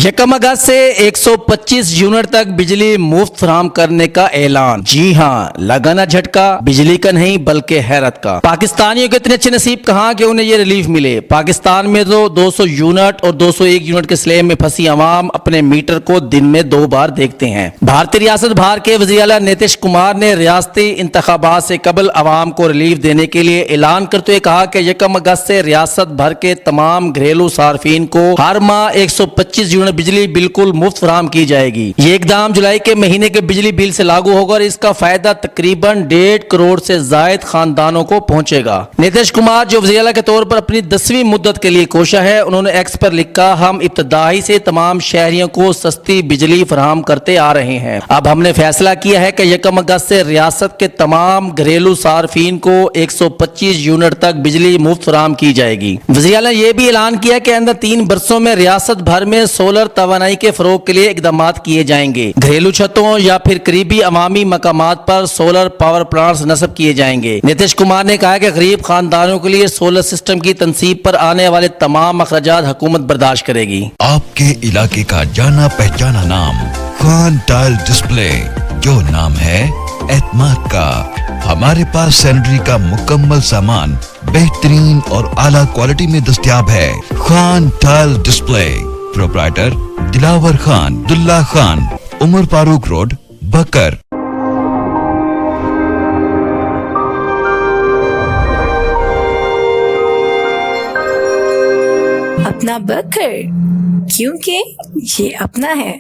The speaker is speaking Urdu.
یکم اگست سے 125 یونٹ تک بجلی مفت فراہم کرنے کا اعلان۔ جی ہاں، لگا نہ جھٹکا، بجلی کا نہیں بلکہ حیرت کا۔ پاکستانیوں کے اتنے اچھے نصیب کہاں کہ انہیں یہ ریلیف ملے۔ پاکستان میں تو 200 یونٹ اور 201 یونٹ کے سلیم میں پھنسی عوام اپنے میٹر کو دن میں 2 بار دیکھتے ہیں۔ بھارتی ریاست بھار کے وزیر اعلیٰ نیتیش کمار نے ریاستی انتخابات سے قبل عوام کو ریلیف دینے کے لیے اعلان کرتے ہوئے کہا کہ یکم اگست سے ریاست بھر کے تمام گھریلو صارفین کو ہر ماہ 125 یونٹ بجلی بالکل مفت فراہم کی جائے گی۔ یہ اقدام جولائی کے مہینے کے بجلی بل سے لاگو ہوگا اور اس کا فائدہ تقریباً 1.5 کروڑ سے زائد خاندانوں کو پہنچے گا۔ نیتیش کمار جو وزیر اعلیٰ کے طور پر اپنی 10ویں مدت کے لیے کوشاں ہے، انہوں نے ایکس پر لکھا، ہم ابتدائی سے تمام شہریوں کو سستی بجلی فراہم کرتے آ رہے ہیں۔ اب ہم نے فیصلہ کیا ہے کہ یکم اگست سے ریاست کے تمام گھریلو صارفین کو 125 یونٹ تک بجلی مفت فراہم کی جائے گی۔ وزیر اعلیٰ نے یہ بھی اعلان کیا کہ آئندہ 3 برسوں میں ریاست بھر میں سولر توانائی کے فروغ کے لیے اقدامات کیے جائیں گے۔ گھریلو چھتوں یا پھر قریبی عوامی مقامات پر سولر پاور پلانٹس نصب کیے جائیں گے۔ نیتیش کمار نے کہا کہ غریب خاندانوں کے لیے سولر سسٹم کی تنصیب پر آنے والے تمام اخراجات حکومت برداشت کرے گی۔ آپ کے علاقے کا جانا پہچانا نام خان ٹائل ڈسپلے، جو نام ہے اعتماد کا۔ ہمارے پاس سینیٹری کا مکمل سامان بہترین اور اعلیٰ کوالٹی میں دستیاب ہے۔ Khan tile display, proprietor Dilawar Khan, دلہ خان، عمر فاروق روڈ، بکر۔ اپنا بکر، کیونکہ یہ اپنا ہے۔